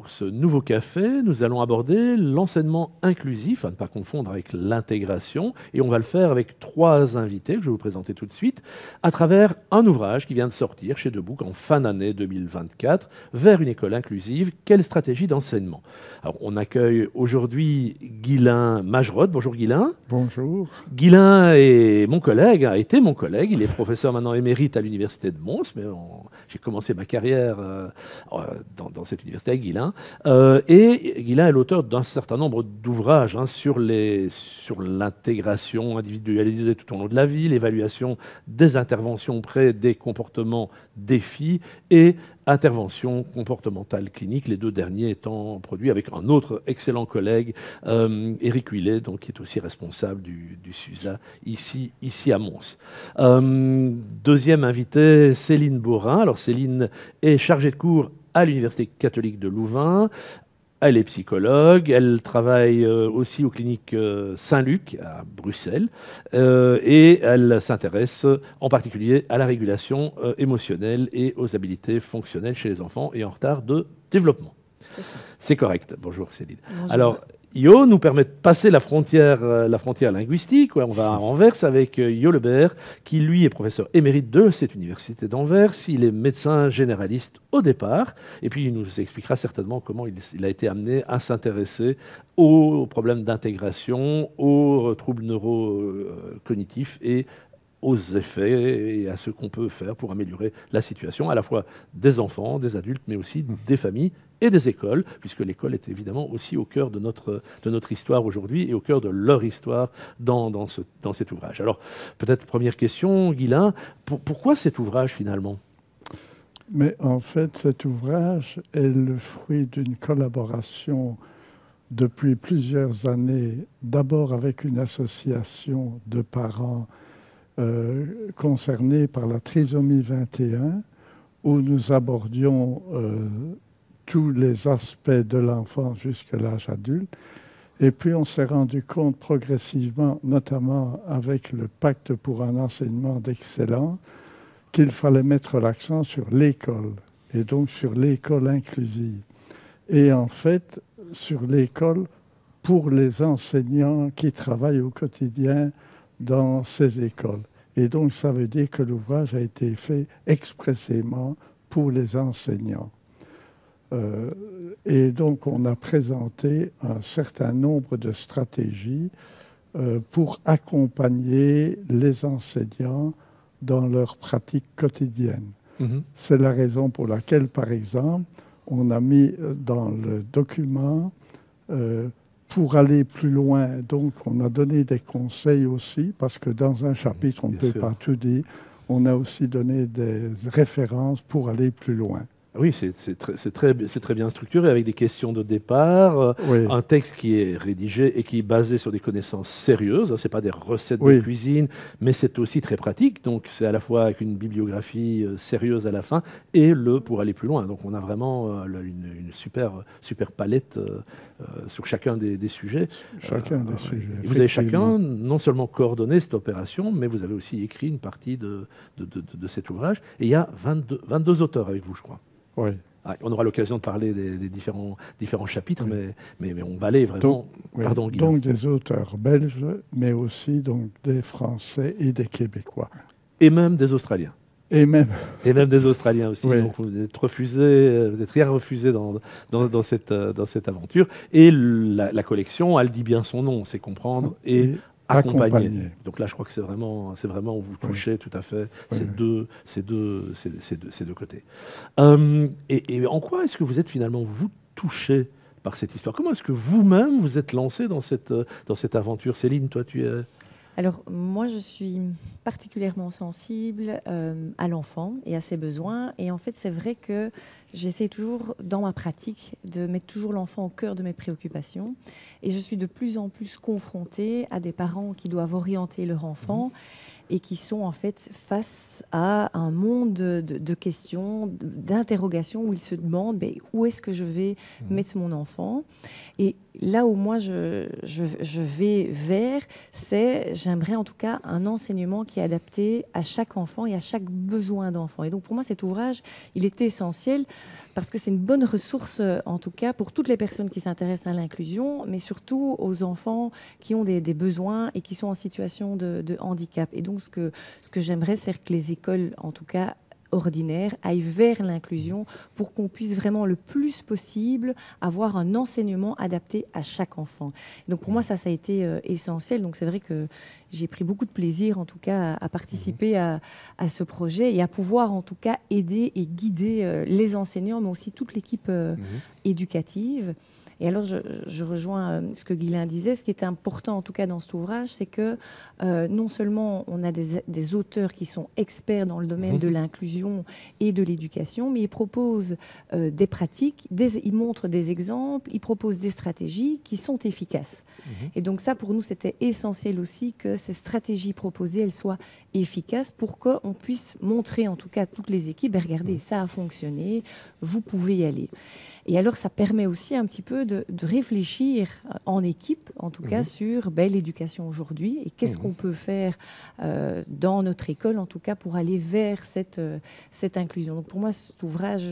pour ce nouveau café, nous allons aborder l'enseignement inclusif, à ne pas confondre avec l'intégration, et on va le faire avec 3 invités que je vais vous présenter tout de suite, à travers un ouvrage qui vient de sortir chez Debout en fin d'année 2024, Vers une école inclusive, quelle stratégie d'enseignement? Alors, on accueille aujourd'hui Guylain Magerot. Bonjour Guylain. Bonjour. Guylain est mon collègue, a été mon collègue, il est professeur maintenant émérite à l'université de Mons, mais j'ai commencé ma carrière dans cette université avec Guylain. Et Guylain est l'auteur d'un certain nombre d'ouvrages sur l'intégration individualisée tout au long de la vie, l'évaluation des interventions auprès des comportements défis et intervention comportementale clinique, les 2 derniers étant produits avec un autre excellent collègue, Éric Huillet, donc, qui est aussi responsable du SUSA ici à Mons. Deuxième invité, Céline Borin. Alors Céline est chargée de cours à l'Université catholique de Louvain. Elle est psychologue, elle travaille aussi aux cliniques Saint-Luc à Bruxelles et elle s'intéresse en particulier à la régulation émotionnelle et aux habiletés fonctionnelles chez les enfants et en retard de développement. C'est correct. Bonjour Céline. Bonjour. Alors, Yo nous permet de passer la frontière linguistique. On va à Anvers avec Yo Lebert, qui lui est professeur émérite de cette université d'Anvers. Il est médecin généraliste au départ, et puis il nous expliquera certainement comment il a été amené à s'intéresser aux problèmes d'intégration, aux troubles neurocognitifs et aux effets et à ce qu'on peut faire pour améliorer la situation à la fois des enfants, des adultes, mais aussi des familles et des écoles, puisque l'école est évidemment aussi au cœur de notre histoire aujourd'hui et au cœur de leur histoire dans cet ouvrage. Alors, peut-être première question, Guylain, pourquoi cet ouvrage finalement? Mais en fait, cet ouvrage est le fruit d'une collaboration depuis plusieurs années, d'abord avec une association de parents concernés par la trisomie 21, où nous abordions tous les aspects de l'enfant jusqu'à l'âge adulte. Et puis on s'est rendu compte progressivement, notamment avec le pacte pour un enseignement d'excellence, qu'il fallait mettre l'accent sur l'école, et donc sur l'école inclusive. Et en fait, sur l'école pour les enseignants qui travaillent au quotidien dans ces écoles. Et donc, ça veut dire que l'ouvrage a été fait expressément pour les enseignants. Et donc, on a présenté un certain nombre de stratégies pour accompagner les enseignants dans leur pratique quotidienne. C'est la raison pour laquelle, par exemple, on a mis dans le document pour aller plus loin. Donc, on a donné des conseils aussi, parce que dans un chapitre, on ne peut pas tout dire. On a aussi donné des références pour aller plus loin. Oui, c'est très bien structuré, avec des questions de départ, Oui. un texte qui est rédigé et qui est basé sur des connaissances sérieuses. Ce n'est pas des recettes de cuisine, mais c'est aussi très pratique. Donc, c'est à la fois avec une bibliographie sérieuse à la fin et pour aller plus loin. Donc, on a vraiment une super palette sur chacun des sujets. Chacun des sujets. Vous avez chacun non seulement coordonné cette opération, mais vous avez aussi écrit une partie de cet ouvrage. Et il y a 22 auteurs avec vous, je crois. Oui. On aura l'occasion de parler des différents chapitres, mais on balaye vraiment. Pardon, Guillaume. Donc des auteurs belges, mais aussi donc des Français et des Québécois. Et même des Australiens. Et même des Australiens aussi. Oui. Donc vous êtes rien refusé dans cette aventure. Et la collection, elle dit bien son nom, c'est comprendre et accompagner. Donc là, je crois que c'est vraiment où vous touchez tout à fait ces deux côtés. Et en quoi est-ce que vous êtes finalement, vous, touché par cette histoire? Comment est-ce que vous-même vous êtes lancé dans cette aventure? Céline, toi, tu es... Alors, moi, je suis particulièrement sensible à l'enfant et à ses besoins. Et en fait, c'est vrai que j'essaie toujours, dans ma pratique, de mettre toujours l'enfant au cœur de mes préoccupations. Et je suis de plus en plus confrontée à des parents qui doivent orienter leur enfant et qui sont en fait face à un monde de questions, d'interrogations où ils se demandent où est-ce que je vais mettre mon enfant. Et là où moi je vais vers, c'est, j'aimerais en tout cas un enseignement qui est adapté à chaque enfant et à chaque besoin d'enfant. Et donc pour moi cet ouvrage, il est essentiel parce que c'est une bonne ressource en tout cas pour toutes les personnes qui s'intéressent à l'inclusion, mais surtout aux enfants qui ont des besoins et qui sont en situation de handicap. Et donc ce que j'aimerais, c'est que les écoles en tout cas ordinaires aillent vers l'inclusion pour qu'on puisse vraiment le plus possible avoir un enseignement adapté à chaque enfant. Donc pour moi, ça a été essentiel. Donc c'est vrai que j'ai pris beaucoup de plaisir en tout cas à participer à ce projet et à pouvoir en tout cas aider et guider les enseignants, mais aussi toute l'équipe éducative. Et alors, je rejoins ce que Guylain disait. Ce qui est important, en tout cas, dans cet ouvrage, c'est que non seulement on a des auteurs qui sont experts dans le domaine de l'inclusion et de l'éducation, mais ils proposent des pratiques, ils montrent des exemples, ils proposent des stratégies qui sont efficaces. Et donc ça, pour nous, c'était essentiel aussi que ces stratégies proposées, elles soient efficaces pour qu'on puisse montrer, en tout cas, à toutes les équipes, regardez, ça a fonctionné, vous pouvez y aller. Et alors, ça permet aussi un petit peu de réfléchir en équipe, en tout cas, sur l'éducation aujourd'hui et qu'est-ce qu'on peut faire dans notre école, en tout cas, pour aller vers cette inclusion. Donc, pour moi, cet ouvrage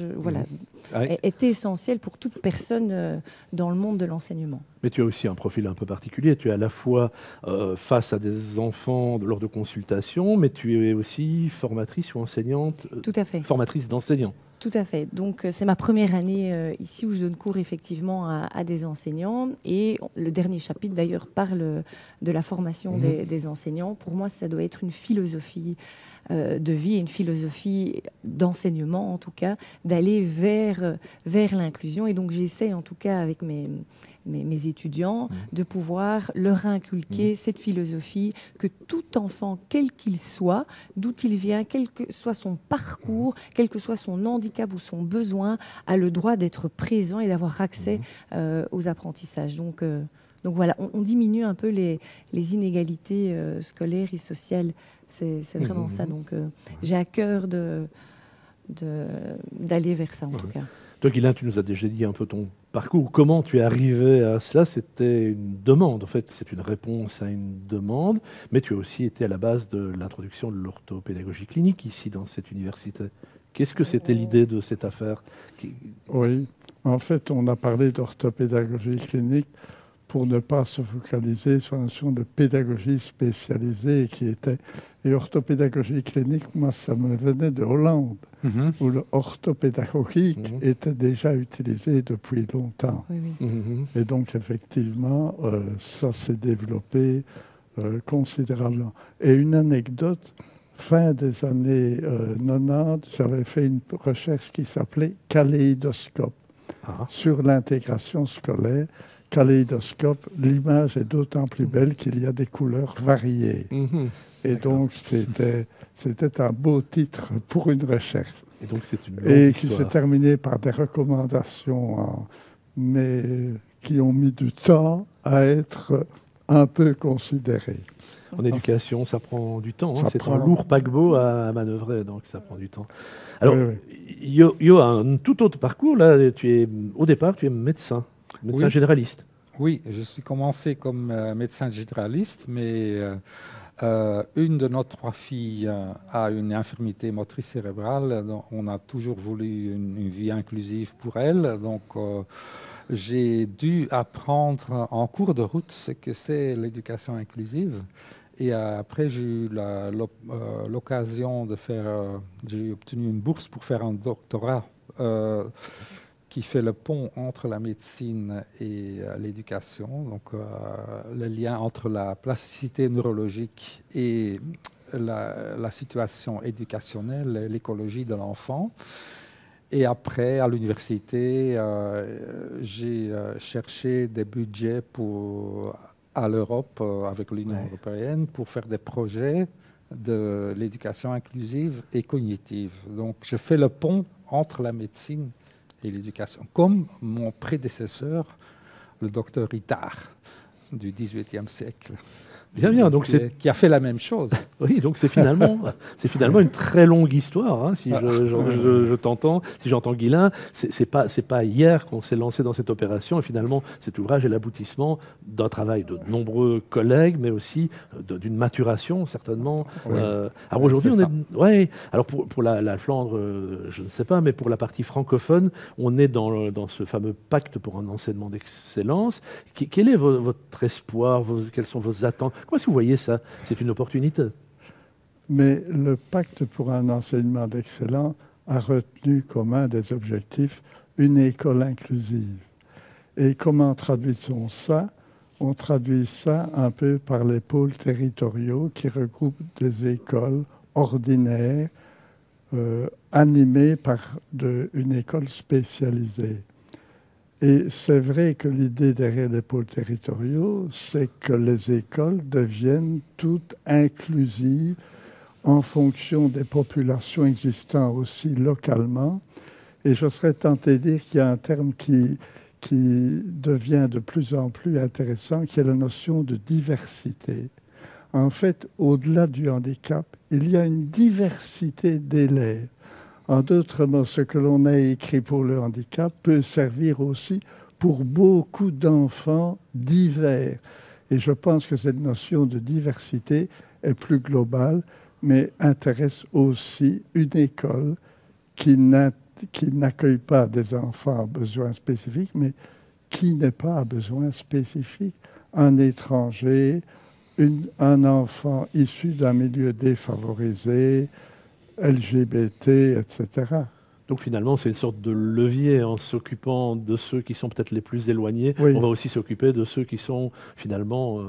est essentiel pour toute personne dans le monde de l'enseignement. Mais tu as aussi un profil un peu particulier. Tu es à la fois face à des enfants lors de consultations, mais tu es aussi formatrice ou enseignante. Tout à fait. Formatrice d'enseignants. Tout à fait. Donc, c'est ma première année ici où je donne cours effectivement à des enseignants. Et le dernier chapitre, d'ailleurs, parle de la formation des enseignants. Pour moi, ça doit être une philosophie de vie et une philosophie d'enseignement, en tout cas, d'aller vers l'inclusion. Et donc, j'essaie, en tout cas, avec mes étudiants, de pouvoir leur inculquer cette philosophie que tout enfant, quel qu'il soit, d'où il vient, quel que soit son parcours, quel que soit son handicap ou son besoin, a le droit d'être présent et d'avoir accès aux apprentissages. Donc voilà, on diminue un peu les inégalités scolaires et sociales. C'est vraiment ça. Donc j'ai à cœur d'aller vers ça, en tout cas. Toi, Guylain, tu nous as déjà dit un peu ton parcours. Comment tu es arrivé à cela? C'était une demande. En fait, c'est une réponse à une demande. Mais tu as aussi été à la base de l'introduction de l'orthopédagogie clinique ici, dans cette université. Qu'est-ce que c'était l'idée de cette affaire? Oui, en fait, on a parlé d'orthopédagogie clinique pour ne pas se focaliser sur la notion de pédagogie spécialisée qui était... Et orthopédagogie clinique, moi, ça me venait de Hollande, où l'orthopédagogique était déjà utilisé depuis longtemps. Oui. Et donc, effectivement, ça s'est développé considérablement. Et une anecdote, fin des années 90, j'avais fait une recherche qui s'appelait Kaléidoscope sur l'intégration scolaire. Kaléidoscope, l'image est d'autant plus belle qu'il y a des couleurs variées. Et donc, c'était un beau titre pour une recherche. Et donc, c'est une et qui s'est terminé par des recommandations, mais qui ont mis du temps à être un peu considérées. En éducation, ça prend du temps. C'est un lourd paquebot à manœuvrer, donc ça prend du temps. Alors, Yo a un tout autre parcours. Là, au départ, tu es médecin généraliste. Oui, je suis commencé comme médecin généraliste, mais une de nos 3 filles a une infirmité motrice cérébrale. Donc on a toujours voulu une vie inclusive pour elle. Donc, j'ai dû apprendre en cours de route ce que c'est l'éducation inclusive. Et après, j'ai eu l'occasion de faire... j'ai obtenu une bourse pour faire un doctorat qui fait le pont entre la médecine et l'éducation. Donc, le lien entre la plasticité neurologique et la situation éducationnelle, l'écologie de l'enfant. Et après, à l'université, j'ai cherché des budgets à l'Europe, avec l'Union européenne, pour faire des projets de l'éducation inclusive et cognitive. Donc, je fais le pont entre la médecine et l'éducation, comme mon prédécesseur, le docteur Itard, du XVIIIe siècle. Bien, donc qui a fait la même chose. Oui, donc c'est finalement une très longue histoire, hein, si je t'entends, si j'entends Guylain. C'est pas hier qu'on s'est lancé dans cette opération, et finalement cet ouvrage est l'aboutissement d'un travail de nombreux collègues, mais aussi d'une maturation certainement. Oui. Alors aujourd'hui, alors pour la Flandre, je ne sais pas, mais pour la partie francophone, on est dans ce fameux pacte pour un enseignement d'excellence. Quel est votre espoir, quelles sont vos attentes? Comment est-ce que vous voyez ça? C'est une opportunité. Mais le pacte pour un enseignement d'excellence a retenu comme un des objectifs une école inclusive. Et comment traduit-on ça? On traduit ça un peu par les pôles territoriaux qui regroupent des écoles ordinaires animées par une école spécialisée. Et c'est vrai que l'idée derrière les pôles territoriaux, c'est que les écoles deviennent toutes inclusives en fonction des populations existant aussi localement. Et je serais tenté de dire qu'il y a un terme qui devient de plus en plus intéressant, qui est la notion de diversité. En fait, au-delà du handicap, il y a une diversité d'élèves. En d'autres mots, ce que l'on a écrit pour le handicap peut servir aussi pour beaucoup d'enfants divers. Et je pense que cette notion de diversité est plus globale, mais intéresse aussi une école qui n'accueille pas des enfants à besoins spécifiques, mais qui n'est pas à besoins spécifiques. Un étranger, un enfant issu d'un milieu défavorisé, LGBT, etc. Donc finalement, c'est une sorte de levier en s'occupant de ceux qui sont peut-être les plus éloignés. Oui. On va aussi s'occuper de ceux qui sont finalement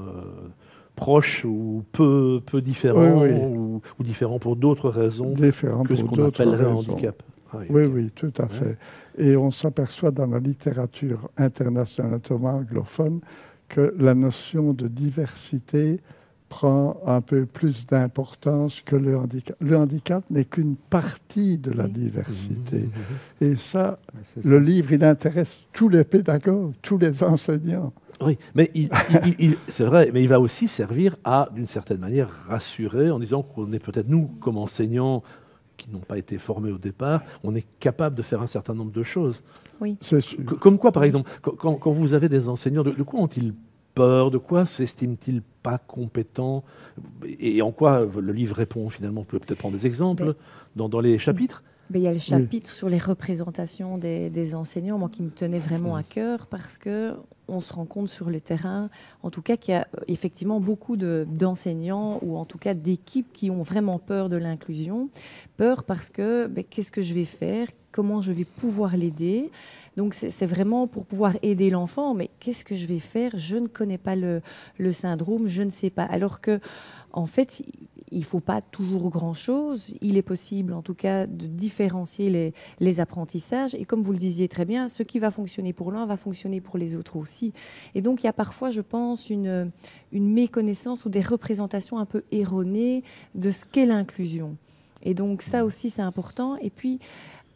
proches ou peu différents, ou différents pour d'autres raisons que ce qu'on appellerait handicap. Oui, tout à fait. Et on s'aperçoit dans la littérature internationale, notamment anglophone, que la notion de diversité prend un peu plus d'importance que le handicap. Le handicap n'est qu'une partie de la diversité. Et ça, le livre, il intéresse tous les pédagogues, tous les enseignants. Oui, mais c'est vrai, mais il va aussi servir à, d'une certaine manière, rassurer en disant qu'on est peut-être, nous, comme enseignants, qui n'ont pas été formés au départ, on est capable de faire un certain nombre de choses. Oui. Comme quoi, par exemple, quand vous avez des enseignants, de quoi ont-ils peur? De quoi s'estiment-ils pas compétents? Et en quoi le livre répond finalement? On peut peut-être prendre des exemples dans les chapitres. Il y a le chapitre sur les représentations des enseignants, moi qui me tenait vraiment à cœur, parce qu'on se rend compte sur le terrain, en tout cas, qu'il y a effectivement beaucoup d'enseignants ou en tout cas d'équipes qui ont vraiment peur de l'inclusion. Peur parce que qu'est-ce que je vais faire? Comment je vais pouvoir l'aider? Donc c'est vraiment pour pouvoir aider l'enfant, mais qu'est-ce que je vais faire? Je ne connais pas le syndrome, je ne sais pas. Alors que, en fait, il ne faut pas toujours grand-chose. Il est possible, en tout cas, de différencier les apprentissages. Et comme vous le disiez très bien, ce qui va fonctionner pour l'un va fonctionner pour les autres aussi. Et donc, il y a parfois, je pense, une méconnaissance ou des représentations un peu erronées de ce qu'est l'inclusion. Et donc, ça aussi, c'est important. Et puis,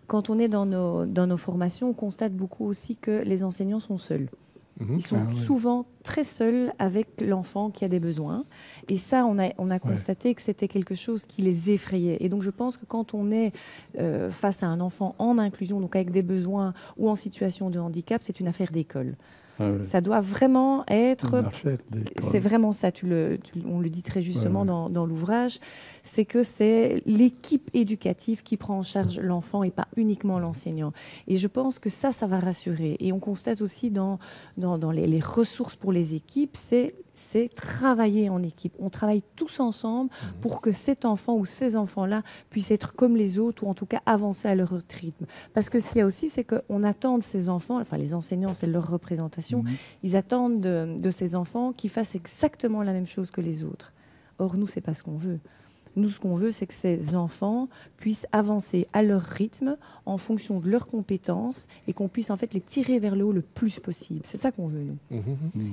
quand on est dans nos formations, on constate beaucoup aussi que les enseignants sont seuls. Ils sont souvent très seuls avec l'enfant qui a des besoins. Et ça, on a constaté que c'était quelque chose qui les effrayait. Et donc, je pense que quand on est face à un enfant en inclusion, donc avec des besoins ou en situation de handicap, c'est une affaire d'école. Ça doit vraiment être... C'est vraiment ça, on le dit très justement dans l'ouvrage, c'est que c'est l'équipe éducative qui prend en charge l'enfant et pas uniquement l'enseignant. Et je pense que ça va rassurer. Et on constate aussi dans les ressources pour les équipes, c'est travailler en équipe. On travaille tous ensemble pour que cet enfant ou ces enfants-là puissent être comme les autres ou en tout cas avancer à leur rythme. Parce que ce qu'il y a aussi, c'est qu'on attend de ces enfants, enfin les enseignants, c'est leur représentation, ils attendent de ces enfants qu'ils fassent exactement la même chose que les autres. Or, nous, c'est pas ce qu'on veut. Nous, ce qu'on veut, c'est que ces enfants puissent avancer à leur rythme, en fonction de leurs compétences, et qu'on puisse en fait les tirer vers le haut le plus possible. C'est ça qu'on veut, nous.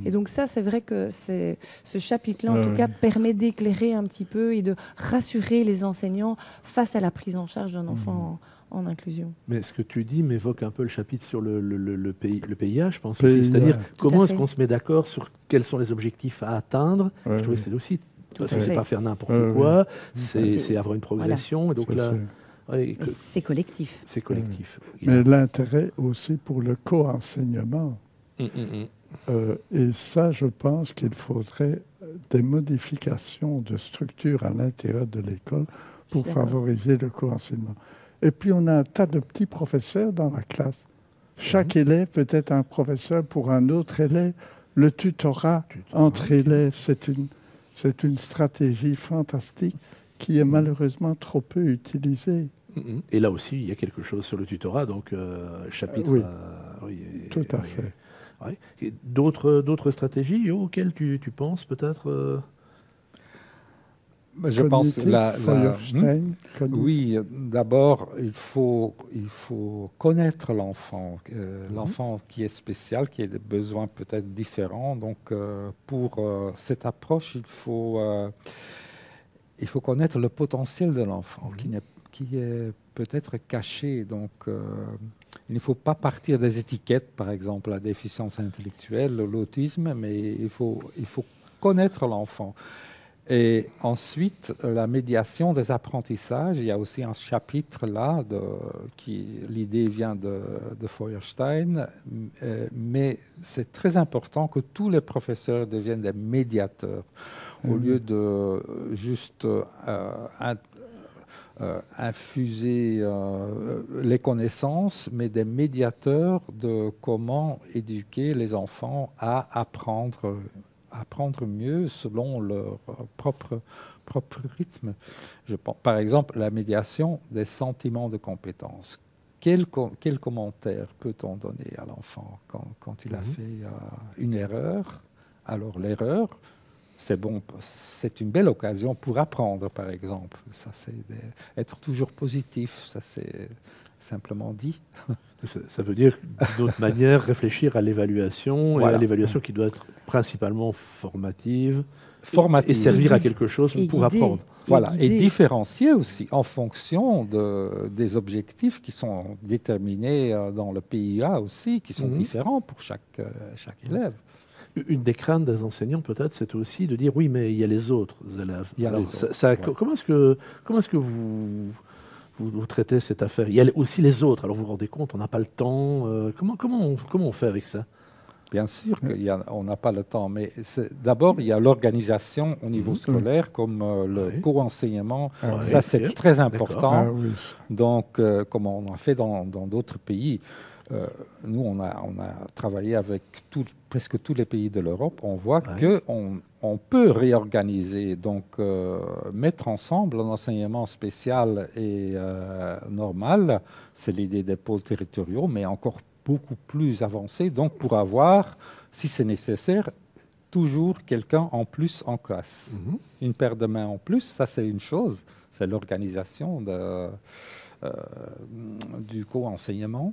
Et donc ça, c'est vrai que ce chapitre-là, en tout cas, permet d'éclairer un petit peu et de rassurer les enseignants face à la prise en charge d'un enfant en inclusion. Mais ce que tu dis m'évoque un peu le chapitre sur le PIA, je pense. PIA. C'est-à-dire Tout comment à est-ce fait. qu'on se met d'accord sur quels sont les objectifs à atteindre. Ouais, Je trouvais oui. que c'est aussi, parce à que c'est fait. pas faire n'importe Ouais, quoi, C'est- c'est avoir une progression. Et donc Ça, là, c'est- ouais, Et c'est collectif. c'est collectif. Mais l'intérêt aussi pour le co-enseignement. Et ça, je pense qu'il faudrait des modifications de structure à l'intérieur de l'école pour Je suis d'accord. favoriser le co-enseignement. Et puis, on a un tas de petits professeurs dans la classe. Chaque élève peut être un professeur pour un autre élève. Le tutorat entre élèves, c'est une stratégie fantastique qui est malheureusement trop peu utilisée. Et là aussi, il y a quelque chose sur le tutorat, donc chapitre. Oui. Oui, Tout à oui, fait. oui. Et d'autres stratégies auxquelles tu penses peut-être Je pense Cognitive, Feuerstein, cognitive. oui, d'abord, il faut connaître l'enfant, l'enfant qui est spécial, qui a des besoins peut-être différents. Donc, pour cette approche, il faut connaître le potentiel de l'enfant, qui est peut-être caché. Donc, il ne faut pas partir des étiquettes, par exemple, la déficience intellectuelle, l'autisme, mais il faut connaître l'enfant. Et ensuite, la médiation des apprentissages, il y a aussi un chapitre là, l'idée vient de Feuerstein, mais c'est très important que tous les professeurs deviennent des médiateurs, au lieu de juste infuser les connaissances, mais des médiateurs de comment éduquer les enfants à apprendre mieux selon leur propre rythme. Je pense, par exemple, la médiation des sentiments de compétence. Quel commentaire peut-on donner à l'enfant quand il a fait une erreur? Alors l'erreur, c'est bon, c'est une belle occasion pour apprendre, par exemple. Ça, c'est être toujours positif, ça c'est simplement dit. Ça veut dire, d'une autre manière, réfléchir à l'évaluation, Voilà. et à l'évaluation qui doit être principalement formative, Formative. et servir à quelque chose Et pour guider. apprendre. Voilà, et guider. différencier aussi en fonction des objectifs qui sont déterminés dans le PIA aussi, qui sont différents pour chaque élève. Une des craintes des enseignants, peut-être, c'est aussi de dire oui, mais il y a les autres élèves. Il y a Alors, les ça- autres, ça- ouais. Comment est-ce que vous traitez cette affaire? Il y a aussi les autres. Alors vous vous rendez compte, on n'a pas le temps. Comment on fait avec ça? Bien sûr qu'on n'a pas le temps, mais d'abord, il y a l'organisation au niveau scolaire, comme le Oui. co-enseignement. Ah Ça, oui, c'est ok. très D'accord. important. Ah oui. Donc, comme on a fait dans d'autres pays, nous, on a travaillé avec presque tous les pays de l'Europe. On voit Ouais. qu'on peut réorganiser, donc mettre ensemble un enseignement spécial et normal. C'est l'idée des pôles territoriaux, mais encore beaucoup plus avancé, donc pour avoir, si c'est nécessaire, toujours quelqu'un en plus en classe. Une paire de mains en plus, ça c'est une chose, c'est l'organisation du co-enseignement.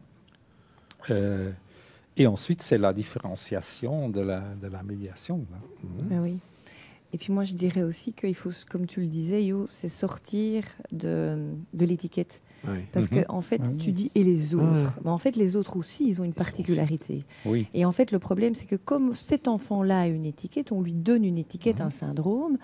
Et ensuite, c'est la différenciation de la médiation. Ben oui. Et puis moi, je dirais aussi qu'il faut, comme tu le disais, Yo, c'est sortir de l'étiquette. Oui. Parce que en fait, tu dis et les autres. Mais en fait, les autres aussi, ils ont une particularité. Oui. Et en fait, le problème, c'est que comme cet enfant-là a une étiquette, on lui donne une étiquette, un syndrome.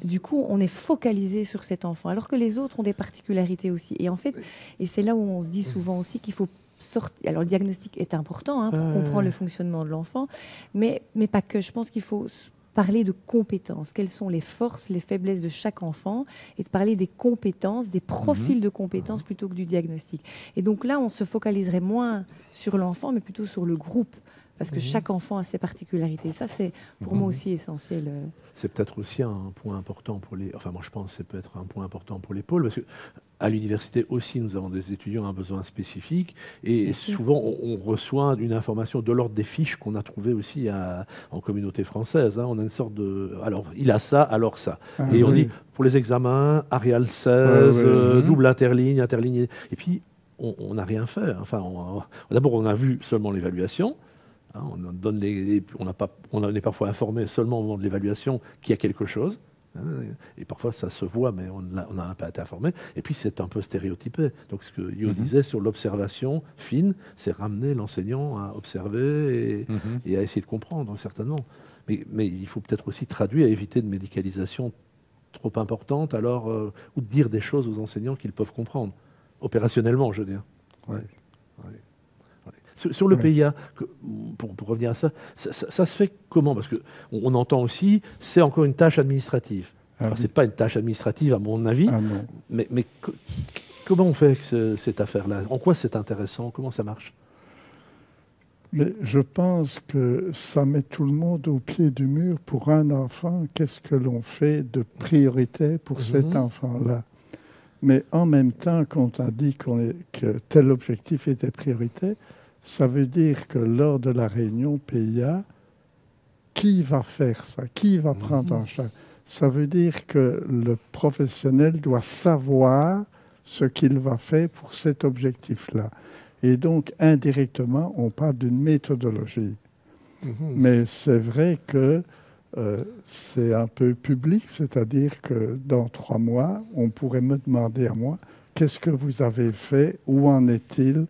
Du coup, on est focalisé sur cet enfant, alors que les autres ont des particularités aussi. Et en fait, et c'est là où on se dit souvent aussi qu'il faut sortir. Alors, le diagnostic est important pour comprendre le fonctionnement de l'enfant, mais pas que. Je pense qu'il faut parler de compétences. Quelles sont les forces, les faiblesses de chaque enfant, et de parler des compétences, des profils de compétences plutôt que du diagnostic. Et donc là, on se focaliserait moins sur l'enfant, mais plutôt sur le groupe, parce que chaque enfant a ses particularités. Ça, c'est pour moi aussi essentiel. C'est peut-être aussi un point important pour les... Enfin, moi, je pense que c'est peut-être un point important pour les pôles, parce que À l'université aussi, nous avons des étudiants à un besoin spécifique et souvent on reçoit une information de l'ordre des fiches qu'on a trouvées aussi en communauté française. On a une sorte de... Alors, il a ça, alors ça. Et on dit, pour les examens, Arial 16, double interligne, interligne... Et puis, on n'a rien fait. Enfin, d'abord, on a vu seulement l'évaluation. On est parfois informé seulement au moment de l'évaluation qu'il y a quelque chose. Et parfois, ça se voit, mais on n'a pas été informé. Et puis, c'est un peu stéréotypé. Donc, ce que Yo disait sur l'observation fine, c'est ramener l'enseignant à observer et à essayer de comprendre, certainement. Mais il faut peut-être aussi traduire, éviter de médicalisation trop importante, alors, ou de dire des choses aux enseignants qu'ils peuvent comprendre, opérationnellement, je veux dire. Ouais. Sur le PIA, pour revenir à ça, ça se fait comment? Parce qu'on entend aussi, c'est encore une tâche administrative. Alors, ce n'est pas une tâche administrative, à mon avis, mais comment on fait cette affaire-là? En quoi c'est intéressant? Comment ça marche? Mais je pense que ça met tout le monde au pied du mur. Pour un enfant, qu'est-ce que l'on fait de priorité pour cet enfant-là? Mais en même temps, quand on a dit que tel objectif était priorité, ça veut dire que lors de la réunion PIA, qui va faire ça? Qui va prendre en charge? Ça veut dire que le professionnel doit savoir ce qu'il va faire pour cet objectif-là. Et donc, indirectement, on parle d'une méthodologie. Mais c'est vrai que c'est un peu public, c'est-à-dire que dans 3 mois, on pourrait me demander à moi, qu'est-ce que vous avez fait? Où en est-il?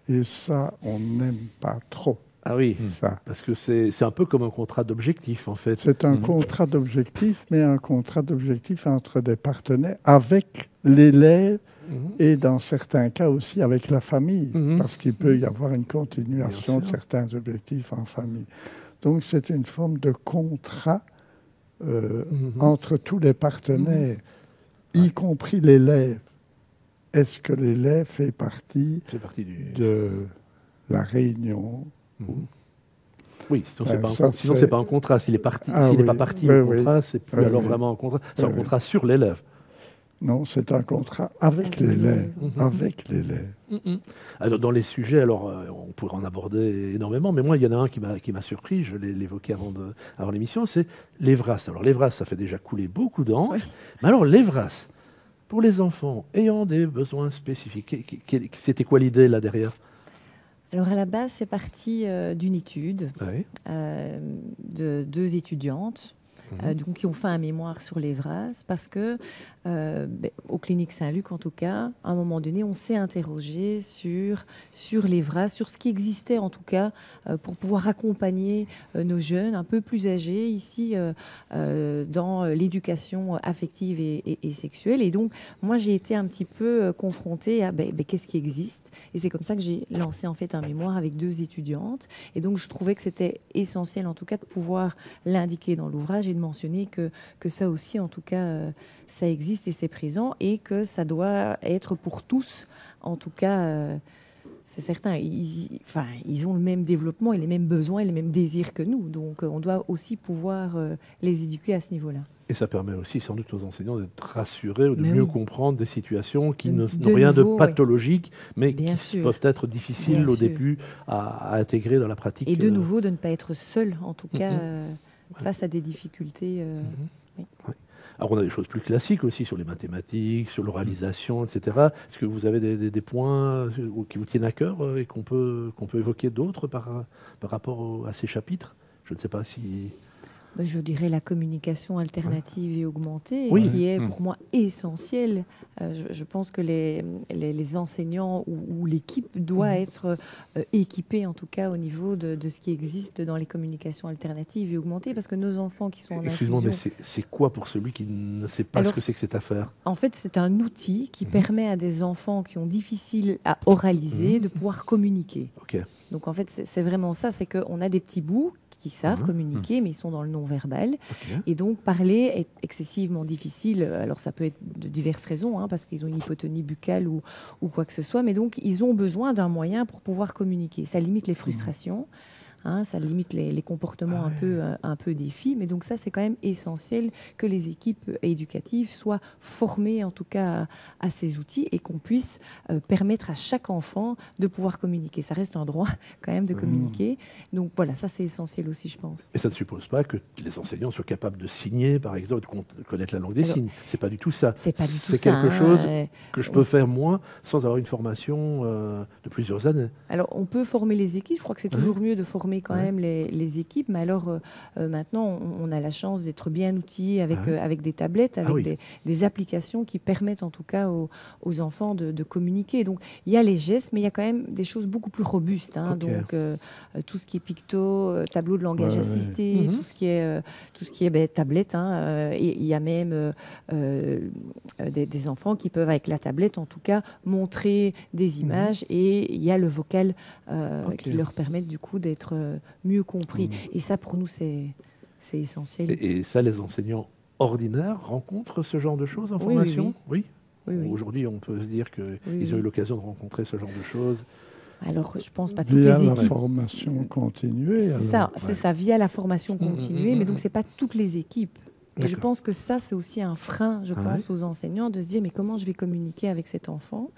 Et ça, on n'aime pas trop. Ah oui, ça. Parce que c'est un peu comme un contrat d'objectif, en fait. C'est un contrat d'objectif, mais un contrat d'objectif entre des partenaires, avec l'élève et dans certains cas aussi avec la famille, parce qu'il peut y avoir une continuation de certains objectifs en famille. Donc c'est une forme de contrat entre tous les partenaires, y compris l'élève. Est-ce que l'élève fait partie de la réunion? Oui, sinon c'est pas un contrat. S'il n'est pas parti au contrat, c'est plus alors vraiment un contrat. C'est un contrat sur l'élève. Non, c'est un contrat avec l'élève. Avec l'élève. Alors, dans les sujets, on pourrait en aborder énormément, mais moi, il y en a un qui m'a surpris, je l'ai évoqué avant l'émission, c'est l'EVRAS. Alors, l'EVRAS, ça fait déjà couler beaucoup d'encre. Mais alors, l'EVRAS, pour les enfants ayant des besoins spécifiques, c'était quoi l'idée là derrière? Alors, à la base, c'est parti d'une étude de 2 étudiantes. Donc, qui ont fait un mémoire sur l'EVRAS parce que, aux cliniques Saint-Luc, en tout cas, à un moment donné, on s'est interrogé sur l'EVRAS, sur ce qui existait, en tout cas, pour pouvoir accompagner nos jeunes un peu plus âgés ici dans l'éducation affective et sexuelle. Et donc, moi, j'ai été un petit peu confrontée à qu'est-ce qui existe. Et c'est comme ça que j'ai lancé, en fait, un mémoire avec 2 étudiantes. Et donc, je trouvais que c'était essentiel, en tout cas, de pouvoir l'indiquer dans l'ouvrage et de mentionner que ça aussi, en tout cas, ça existe et c'est présent et que ça doit être pour tous, en tout cas, c'est certain. Ils ont le même développement et les mêmes besoins et les mêmes désirs que nous. Donc, on doit aussi pouvoir les éduquer à ce niveau-là. Et ça permet aussi sans doute aux enseignants d'être rassurés ou de mieux comprendre des situations qui n'ont rien de pathologique, mais qui peuvent être difficiles au début à intégrer dans la pratique. Et de nouveau, de ne pas être seul, en tout cas, face à des difficultés. Alors, on a des choses plus classiques aussi sur les mathématiques, sur l'oralisation, etc. Est-ce que vous avez des points qui vous tiennent à cœur et qu'on peut évoquer d'autres par rapport à ces chapitres? Je ne sais pas si... Je dirais la communication alternative et augmentée, qui est pour moi essentielle. Je pense que les enseignants ou l'équipe doit être équipée, en tout cas au niveau de ce qui existe dans les communications alternatives et augmentées, parce que nos enfants qui sont en inclusion... Excuse-moi, mais c'est quoi pour celui qui ne sait pas ce que c'est que cette affaire? En fait, c'est un outil qui permet à des enfants qui ont difficile à oraliser de pouvoir communiquer. Donc en fait, c'est vraiment ça, c'est qu'on a des petits bouts qui savent communiquer, mais ils sont dans le non-verbal. Et donc, parler est excessivement difficile. Alors, ça peut être de diverses raisons, parce qu'ils ont une hypotonie buccale ou quoi que ce soit. Mais donc, ils ont besoin d'un moyen pour pouvoir communiquer. Ça limite les frustrations. hein, ça limite les comportements un peu des filles. Mais donc ça, c'est quand même essentiel que les équipes éducatives soient formées, en tout cas, à ces outils et qu'on puisse permettre à chaque enfant de pouvoir communiquer. Ça reste un droit quand même de communiquer. Donc voilà, ça c'est essentiel aussi, je pense. Et ça ne suppose pas que les enseignants soient capables de signer, par exemple, de connaître la langue des signes. C'est pas du tout ça. C'est pas du tout ça. C'est quelque chose que je peux faire moi sans avoir une formation de plusieurs années. Alors on peut former les équipes. Je crois que c'est toujours mieux de former quand même les équipes. Mais alors maintenant, on a la chance d'être bien outillés avec des tablettes, avec des applications qui permettent en tout cas aux enfants de communiquer. Donc il y a les gestes, mais il y a quand même des choses beaucoup plus robustes. Hein. Donc tout ce qui est picto, tableau de langage assisté, tout ce qui est tablette. Hein. Et il y a même des enfants qui peuvent avec la tablette, en tout cas, montrer des images. Et il y a le vocal qui leur permettent du coup d'être mieux compris. Et ça, pour nous, c'est essentiel. Et ça, les enseignants ordinaires rencontrent ce genre de choses en formation? Oui. Aujourd'hui, on peut se dire qu'ils ont eu l'occasion de rencontrer ce genre de choses. Alors, je pense pas toutes les via équipes. la formation continuée. C'est ça, via la formation continuée, mais donc c'est pas toutes les équipes. Et je pense que ça, c'est aussi un frein, je pense, aux enseignants de se dire mais comment je vais communiquer avec cet enfant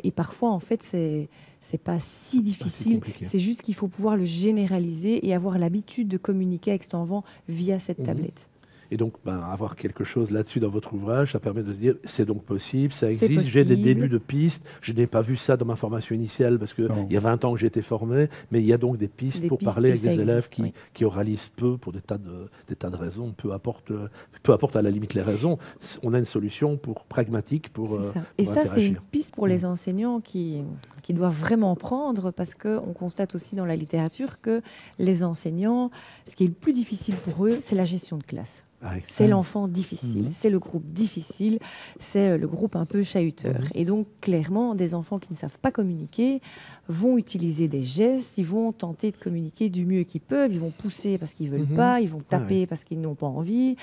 et parfois, en fait, c'est pas si difficile. C'est juste qu'il faut pouvoir le généraliser et avoir l'habitude de communiquer avec cet enfant via cette tablette. Et donc, avoir quelque chose là-dessus dans votre ouvrage, ça permet de se dire, c'est donc possible, ça existe, j'ai des débuts de pistes, je n'ai pas vu ça dans ma formation initiale parce qu'il y a 20 ans que j'ai été formé, mais il y a donc des pistes pour parler avec des élèves qui oralisent peu pour des tas de raisons, peu importe à la limite les raisons, on a une solution pragmatique pour Et ça, interagir. c'est une piste pour les enseignants qui doivent vraiment prendre, parce qu'on constate aussi dans la littérature que les enseignants, ce qui est le plus difficile pour eux, c'est la gestion de classe. C'est l'enfant difficile, c'est le groupe difficile, c'est le groupe un peu chahuteur. Et donc, clairement, des enfants qui ne savent pas communiquer vont utiliser des gestes, ils vont tenter de communiquer du mieux qu'ils peuvent, ils vont pousser parce qu'ils ne veulent pas, ils vont taper parce qu'ils n'ont pas envie.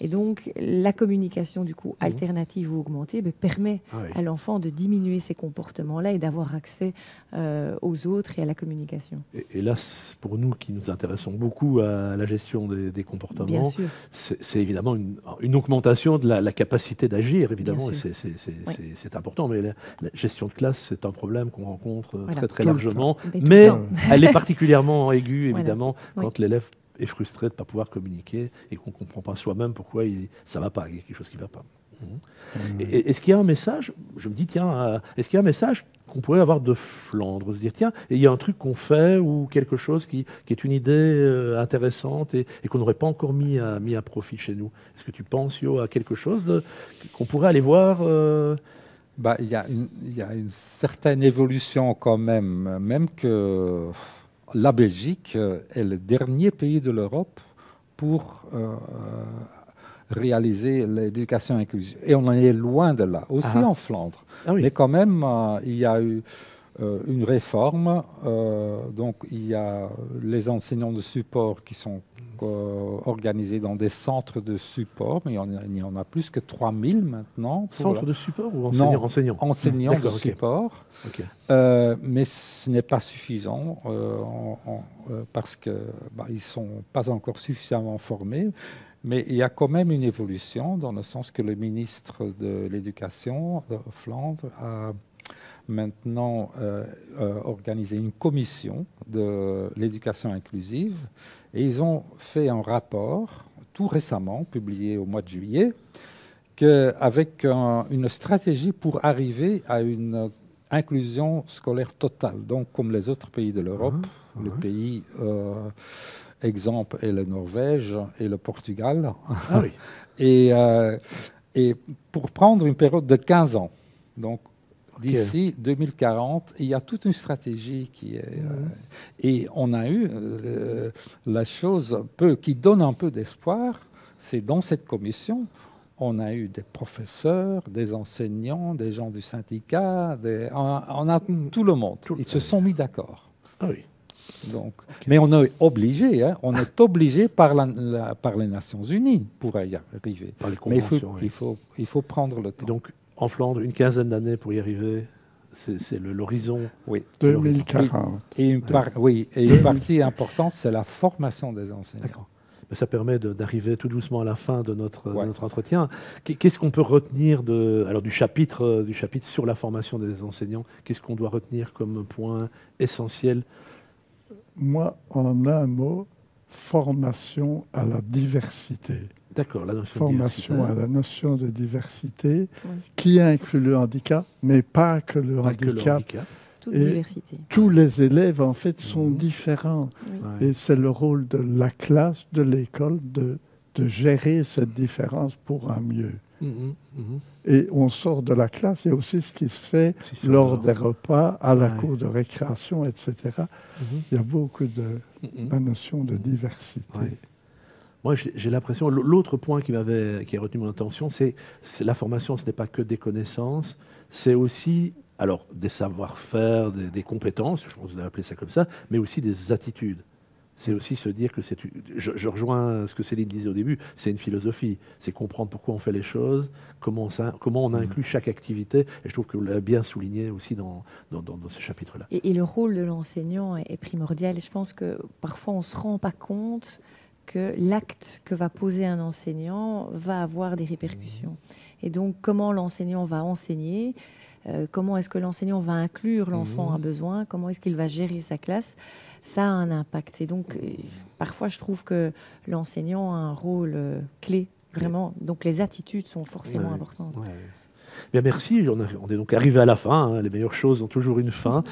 Et donc, la communication, du coup, alternative ou augmentée, permet à l'enfant de diminuer ces comportements-là et d'avoir accès aux autres et à la communication. Et là, pour nous qui nous intéressons beaucoup à la gestion des comportements, c'est évidemment une augmentation de la capacité d'agir, évidemment, et c'est important. Mais la gestion de classe, c'est un problème qu'on rencontre très largement, mais elle est particulièrement aiguë, évidemment, quand l'élève est frustré de ne pas pouvoir communiquer et qu'on ne comprend pas soi-même pourquoi ça ne va pas, il y a quelque chose qui ne va pas. Est-ce qu'il y a un message, je me dis, tiens, est-ce qu'il y a un message qu'on pourrait avoir de Flandre, se dire, tiens, il y a un truc qu'on fait ou quelque chose qui est une idée intéressante et qu'on n'aurait pas encore mis à profit chez nous? Est-ce que tu penses, Yo, à quelque chose qu'on pourrait aller voir Il y a une certaine évolution quand même que la Belgique est le dernier pays de l'Europe pour réaliser l'éducation inclusive. Et on en est loin de là, aussi en Flandre. Mais quand même, il y a eu une réforme. Donc, il y a les enseignants de support qui sont organisés dans des centres de support, mais il y en a plus que 3000 maintenant. Centres de support ou enseignants? Enseignants de support. Mais ce n'est pas suffisant parce qu'ils ne sont pas encore suffisamment formés. Mais il y a quand même une évolution dans le sens que le ministre de l'Éducation de Flandre a maintenant organisé une commission de l'éducation inclusive et ils ont fait un rapport tout récemment, publié au mois de juillet, avec une stratégie pour arriver à une inclusion scolaire totale, donc comme les autres pays de l'Europe, le pays... exemple est la Norvège et le Portugal. Et pour prendre une période de 15 ans, donc d'ici 2040, il y a toute une stratégie qui est... et on a eu la chose qui donne un peu d'espoir, c'est dans cette commission, on a eu des professeurs, des enseignants, des gens du syndicat, on a tout le monde. Ils se sont mis d'accord. Donc, mais on est obligé, on est obligé par les Nations Unies pour y arriver. Par les conventions, mais il faut prendre le temps. Et donc, en Flandre, une quinzaine d'années pour y arriver, C'est l'horizon. Oui. 2040. Et une partie importante, c'est la formation des enseignants. D'accord. Ça permet d'arriver tout doucement à la fin de notre Ouais. entretien. Qu'est-ce qu'on peut retenir du chapitre sur la formation des enseignants? Qu'est-ce qu'on doit retenir comme point essentiel? Moi, en un mot, formation à la diversité. D'accord, la notion Formation de à la notion de diversité Oui. qui inclut le handicap, mais pas que le pas que le handicap. handicap. Toute Et diversité. Tous les élèves, en fait, sont Mhm. différents. Oui. Ouais. Et c'est le rôle de la classe, de l'école, de gérer cette différence pour un mieux. Mhm, mhm. Et on sort de la classe, il y a aussi ce qui se fait Si sur lors le- des repas, à la Ouais. cour de récréation, etc. Mhm, Il y a beaucoup de mhm. la notion de diversité. Ouais. Moi, j'ai l'impression, l'autre point qui a retenu mon attention, c'est la formation, ce n'est pas que des connaissances, c'est aussi, alors, des savoir-faire, des compétences, je pense que vous avez appelé ça comme ça, mais aussi des attitudes. C'est aussi se dire que je rejoins ce que Céline disait au début, c'est une philosophie, c'est comprendre pourquoi on fait les choses, comment on inclut chaque activité, et je trouve que vous l'avez bien souligné aussi dans ce chapitre-là. Et le rôle de l'enseignant est primordial. Et je pense que parfois, on ne se rend pas compte que l'acte que va poser un enseignant va avoir des répercussions. Et donc, comment l'enseignant va enseigner, comment est-ce que l'enseignant va inclure l'enfant à besoin, comment est-ce qu'il va gérer sa classe, ça a un impact. Et donc, parfois, je trouve que l'enseignant a un rôle clé, vraiment. Donc, les attitudes sont forcément Ouais. importantes. Ouais. Bien, merci. On est donc arrivé à la fin. Hein. Les meilleures choses ont toujours une fin.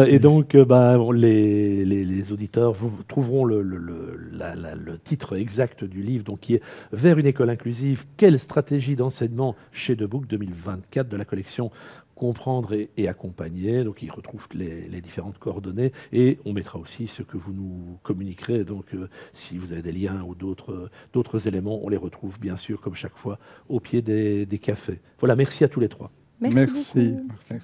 Et donc, les auditeurs vous trouveront le titre exact du livre, donc, qui est « Vers une école inclusive, quelle stratégie d'enseignement chez Debook 2024 » de la collection Comprendre et accompagner. Donc, ils retrouvent les différentes coordonnées et on mettra aussi ce que vous nous communiquerez. Donc, si vous avez des liens ou d'autres éléments, on les retrouve bien sûr, comme chaque fois, au pied des cafés. Voilà, merci à tous les trois. Merci Merci. beaucoup. Merci.